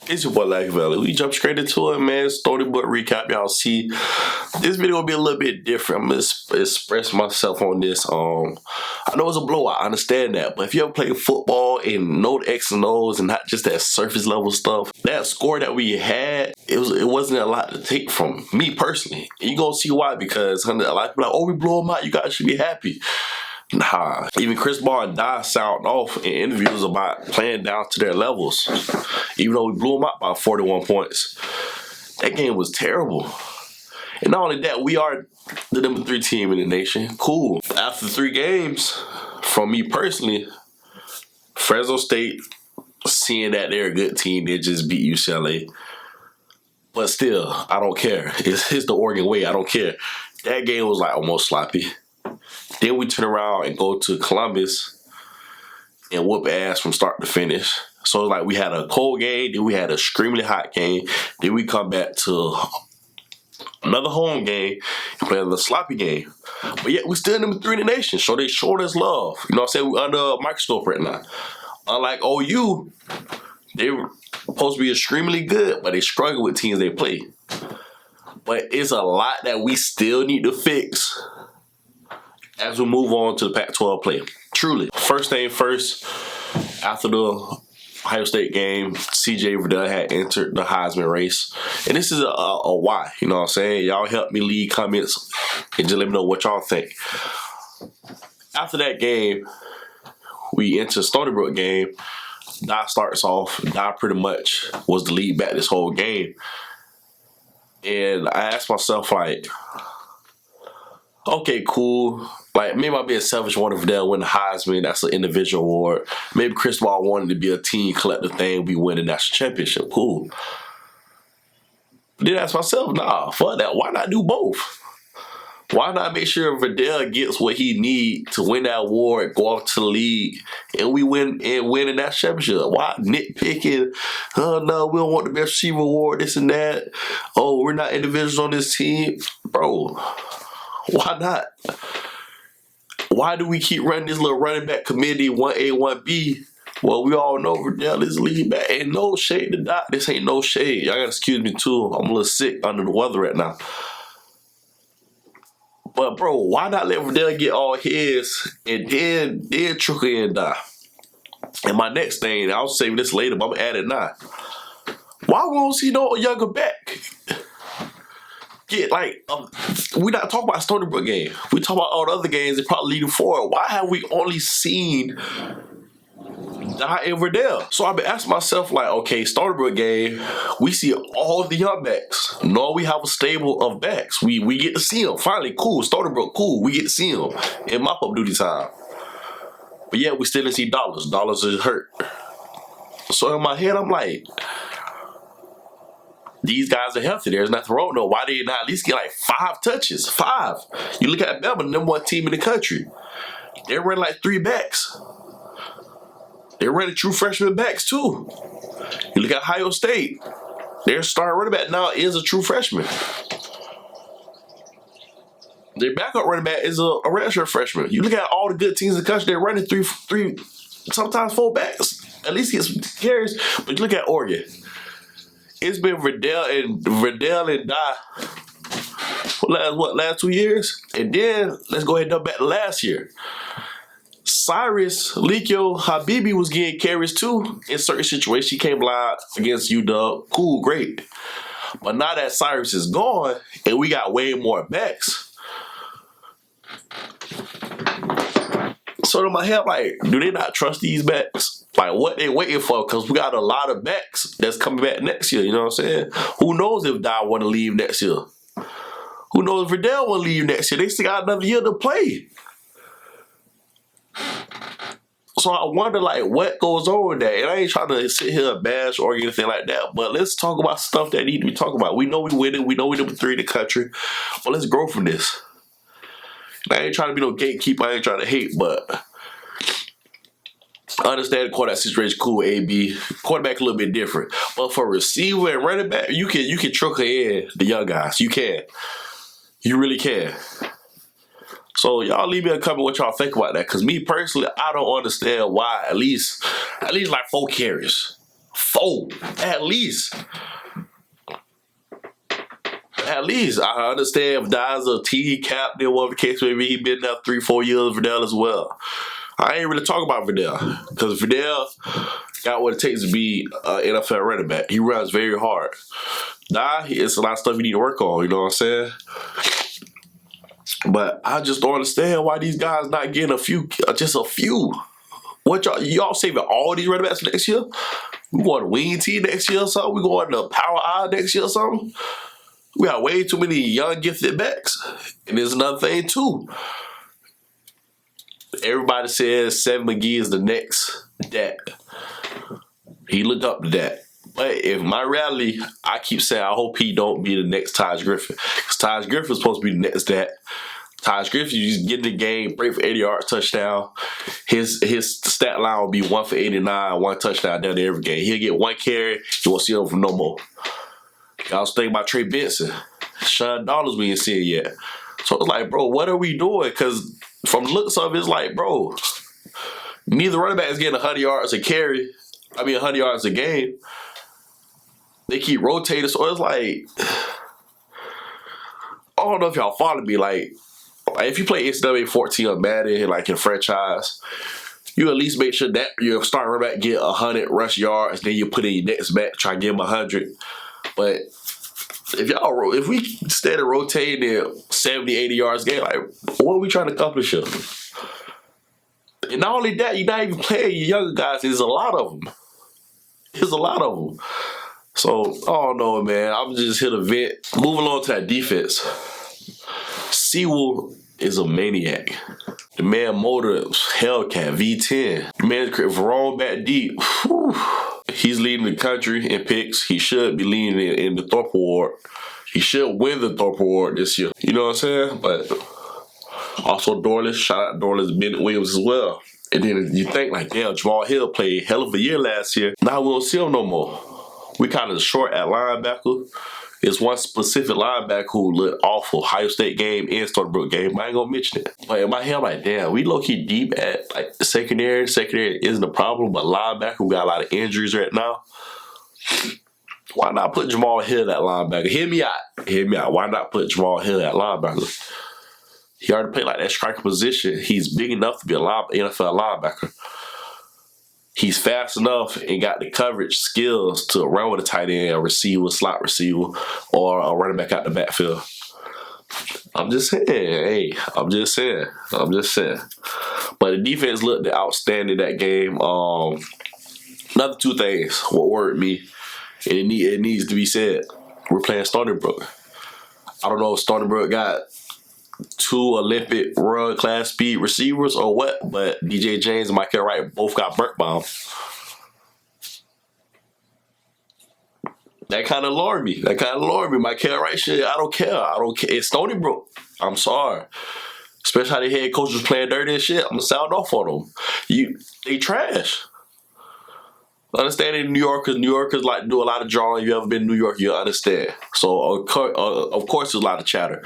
It's your boy Lucky Valley. We jump straight into it, man. Storybook recap. Y'all see, this video will be a little bit different. I'm gonna express myself on this. I know it's a blowout. I understand that, but if you ever play football and know the X and O's and not just that surface level stuff, that score that we had, it wasn't a lot to take from me personally. And you gonna see why, because a lot of people are like, oh, we blow them out. You guys should be happy. Nah, even Chris Ball and Dye sound off in interviews about playing down to their levels. Even though we blew them out by 41 points. That game was terrible. And not only that, we are the number 3 team in the nation. Cool. After 3 games, from me personally, Fresno State, seeing that they're a good team, they just beat UCLA. But still, I don't care. It's the Oregon way. I don't care. That game was like almost sloppy. Then we turn around and go to Columbus and whoop ass from start to finish. So it's like we had a cold game, then we had a extremely hot game, then we come back to another home game and play another sloppy game. But yet we still number 3 in the nation, so they showed us love. You know what I'm saying? We're under a microscope right now. Unlike OU, they were supposed to be extremely good, but they struggle with teams they play. But it's a lot that we still need to fix as we move on to the Pac-12 play. Truly. First thing first, after the Ohio State game, CJ Verdell had entered the Heisman race. And this is a why, you know what I'm saying? Y'all help me leave comments and just let me know what y'all think. After that game, we enter Stony Brook game. Dye starts off. Dye pretty much was the lead back this whole game. And I asked myself, like, okay, cool. Like, maybe I'll be a selfish one if Verdell win the Heisman. That's an individual award. Maybe Chris Ball wanted to be a team collective thing. We win the national championship. Cool. But then I asked myself, nah, fuck that. Why not do both? Why not make sure Verdell gets what he needs to win that award, go off to the league, and we win the national championship? Why nitpicking? Oh, no, we don't want the best receiver award, this and that. Oh, we're not individuals on this team. Bro, why not? Why do we keep running this little running back committee, 1A, 1B? Well, we all know Verdell is lead back. Ain't no shade to Doc. This ain't no shade. Y'all gotta excuse me too. I'm a little sick, under the weather right now. But bro, why not let Verdell get all his and then trickle in Doc? And my next thing, I'll save this later, but I'm gonna add it now. Why we don't see no younger back? Get like, we not talking about Stony Brook game. We talk about all the other games that probably leading forward. Why have we only seen Dye and Verdell? So I've been asking myself, like, okay, Stony Brook game, we see all the young backs. No, we have a stable of backs. We get to see them. Finally, cool. Stony Brook, cool. We get to see them in mop-up duty time. But yeah, we still didn't see Dollars. Dollars is hurt. So in my head, I'm like, these guys are healthy. There's nothing wrong though. Why they not at least get like 5 touches? 5. You look at Bama, the number 1 team in the country. They're running like 3 backs. They're running true freshman backs too. You look at Ohio State. Their starting running back now is a true freshman. Their backup running back is a redshirt freshman. You look at all the good teams in the country, they're running 3, sometimes 4 backs. At least get some carries. But you look at Oregon. It's been Verdell and Dye for last 2 years? And then let's go ahead and jump back to last year. Cyrus Likio Habibi was getting carries too in certain situations. She came live against UW. Cool, great. But now that Cyrus is gone and we got way more backs. So in my head, like, do they not trust these backs? Like, what they waiting for? Because we got a lot of backs that's coming back next year, you know what I'm saying? Who knows if Dye want to leave next year? Who knows if Verdell want to leave next year? They still got another year to play. So I wonder, like, what goes on with that? And I ain't trying to sit here and bash or anything like that, but let's talk about stuff that need to be talked about. We know we winning. We know we number 3 in the country. But let's grow from this. And I ain't trying to be no gatekeeper. I ain't trying to hate, but I understand the quarterback situation, cool, AB. Quarterback a little bit different. But for receiver and running back, you can trickle in the young guys. You can. You really can. So y'all leave me a comment what y'all think about that. Because me personally, I don't understand why at least like 4 carries. 4 at least. At least I understand if Dye's a team captain, whatever the case may be, he been there 3-4 years. Verdell as well. I ain't really talking about Verdell because Verdell got what it takes to be an NFL running back. He runs very hard. Dye, it's a lot of stuff you need to work on. You know what I'm saying? But I just don't understand why these guys not getting just a few. What y'all saving all these running backs for next year? We going to wing T next year or something? We going to Power I next year or something? We got way too many young gifted backs. And there's another thing too. Everybody says Seven McGee is the next Dak. He looked up to that. But if my reality, I keep saying I hope he don't be the next Taj Griffin. Because Taj Griffin is supposed to be the next Dak. Taj Griffin, you just get in the game, break for 80 yards, touchdown. His stat line will be 1 for 89, 1 touchdown down to every game. He'll get 1 carry, you won't see him for no more. I was thinking about Trey Benson. Sean Dollars we ain't seen yet. So it's like, bro, what are we doing? Because from the looks of it, it's like, bro, neither running back is getting 100 yards a carry. 100 yards a game. They keep rotating, so it's like, I don't know if y'all follow me. Like if you play NCAA 14 on Madden, like in franchise, you at least make sure that your starting running back get 100 rush yards, then you put in your next back, try to give him 100. But if we instead of rotating 70, 80 yards a game, like what are we trying to accomplish here? And not only that, you're not even playing your younger guys. There's a lot of them. So, I don't know, man. I'm just here to vent. Moving on to that defense. Sewell is a maniac. The man motor Hellcat V10. The man's Verone back deep. Whew. He's leading the country in picks. He should be leading in the Thorpe Award. He should win the Thorpe Award this year. You know what I'm saying? But also Dorless. Shout out Dorless, Bennett Williams as well. And then you think like, damn, Jamal Hill played hell of a year last year. Now we don't see him no more. We kind of short at linebacker. It's one specific linebacker who looked awful. Ohio State game and Stony Brook game. I ain't gonna mention it. But in my head, I'm like, damn, we low-key deep at like the secondary. Secondary isn't a problem, but linebacker, we got a lot of injuries right now. Why not put Jamal Hill at linebacker? Hear me out. Why not put Jamal Hill at linebacker? He already played like that striker position. He's big enough to be a NFL linebacker. He's fast enough and got the coverage skills to run with a tight end, a receiver, slot receiver, or a running back out the backfield. I'm just saying. I'm just saying. But the defense looked outstanding that game. Another 2 things what worried me, and it needs to be said. We're playing Stony Brook. I don't know if Stony Brook got 2 Olympic world class speed receivers or what, but DJ James and Michael Wright both got burnt by him. That kind of alarmed me. Michael Wright shit, I don't care. It's Stony Brook. I'm sorry. Especially how the head coach was playing dirty and shit. I'm going to sound off on them. They trash. Understanding New Yorkers like to do a lot of drawing. If you ever been to New York, you'll understand. So, of course, there's a lot of chatter.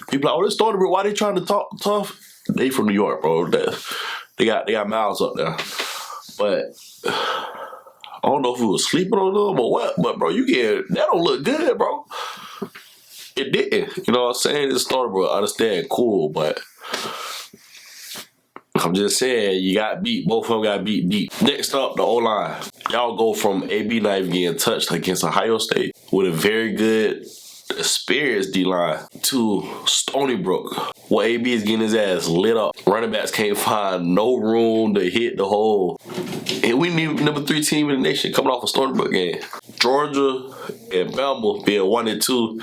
People are like, oh, this Stony Brook, why they trying to talk tough? They from New York, bro. They got miles up there. But I don't know if we was sleeping on them or what, but, bro, that don't look good, bro. It didn't. You know what I'm saying? It's Stony Brook. I understand, cool, but I'm just saying, you got beat. Both of them got beat deep. Next up, the O-line. Y'all go from AB not even getting touched against Ohio State with a very good, experienced D-line to Stony Brook, where AB is getting his ass lit up. Running backs can't find no room to hit the hole. And we need number 3 team in the nation coming off a Stony Brook game. Georgia and Bama being 1 and 2.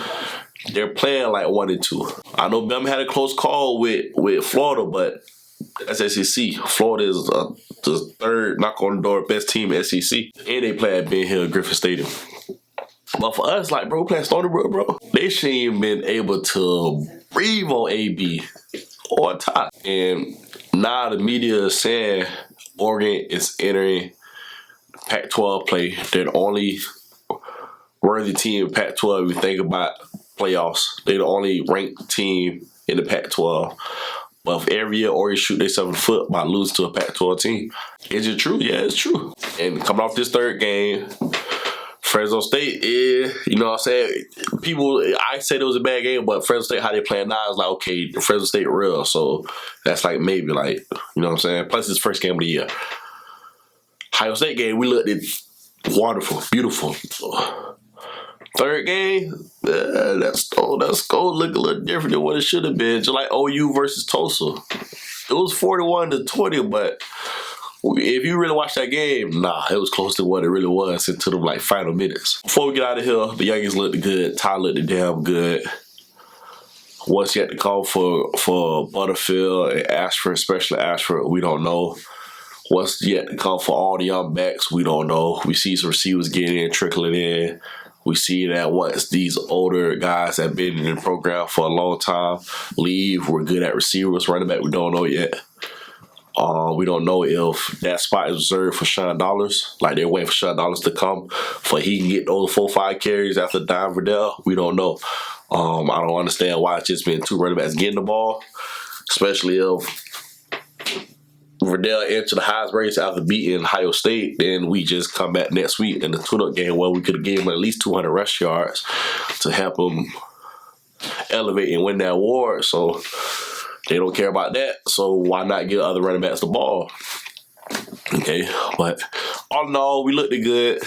They're playing like 1 and 2. I know Bama had a close call with Florida, but that's SEC. Florida is the 3rd knock on the door best team in SEC. And they play at Ben Hill Griffin Stadium. But for us, like, bro, playing Stony Brook, bro, they shouldn't even been able to breathe on AB or top. And now the media is saying Oregon is entering Pac-12 play. They're the only worthy team in Pac-12 if you think about playoffs. They're the only ranked team in the Pac-12. But if every year Oregon shoot themselves in the foot by losing to a Pac-12 team. Is it true? Yeah, it's true. And coming off this 3rd game, Fresno State, you know what I'm saying? I said it was a bad game, but Fresno State, how they playing now is like, okay, Fresno State real. So that's like maybe like, you know what I'm saying? Plus it's first game of the year. Ohio State game, we looked at wonderful, beautiful. Third game, that score looked a little different than what it should have been. Just like OU versus Tulsa. It was 41-20, but if you really watch that game, nah, it was close to what it really was into the like final minutes. Before we get out of here, the Youngings looked good. Ty looked damn good. What's yet to come for Butterfield and Ashford, especially Ashford, we don't know. What's yet to come for all the young backs, we don't know. We see some receivers getting in, trickling in. We see that once these older guys that have been in the program for a long time leave, we're good at receivers. Running back, we don't know yet. We don't know if that spot is reserved for Sean Dollars. Like they're waiting for Sean Dollars to come for he can get those 4-5 carries after Don Verdell. We don't know. I don't understand why it's just been two running backs getting the ball, especially if Verdell entered the Heisman race after beating Ohio State. Then we just come back next week in the tune-up game where we could have given him at least 200 rush yards to help him elevate and win that award. So they don't care about that, so why not give other running backs the ball? Okay, but all in all, we looked good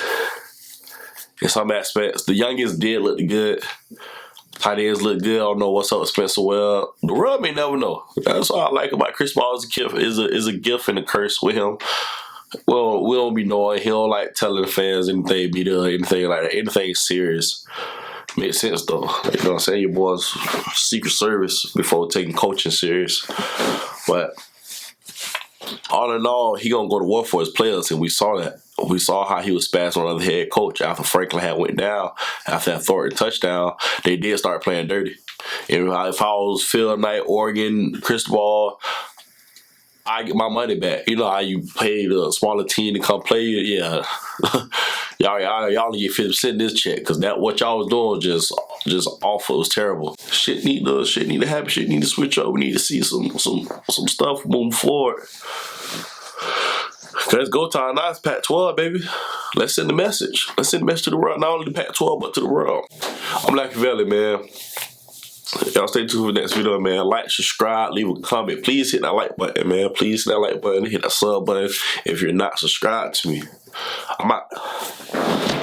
in some aspects. The Youngins did look good. Tight ends look good. I don't know what's up with Spencer Webb. The world may never know. That's all I like about Chris Paul is a gift and a curse with him. Well, we don't be knowing. He don't like telling the fans anything, be there, anything like that. Anything serious. Makes sense though. You know what I'm saying? Your boy's Secret Service before taking coaching serious. But all in all, he gonna go to war for his players, and we saw that. We saw how he was spazzing on the head coach after Franklin had went down after that Thornton touchdown. They did start playing dirty. And if I was Phil Knight, Oregon, Cristobal, I get my money back. You know how you paid a smaller team to come play? Yeah. y'all get 50% this check because that what y'all was doing just awful. It was terrible. Shit need to happen. Shit need to switch up. We need to see some stuff moving forward. Cause it's go time now. It's Pac-12, baby. Let's send the message. Let's send the message to the world. Not only the Pac-12, but to the world. I'm Lucky Valley, man. Y'all stay tuned for the next video, man. Like, subscribe, leave a comment. Please hit that like button, man. Please hit that like button. Hit that sub button if you're not subscribed to me. I'm out.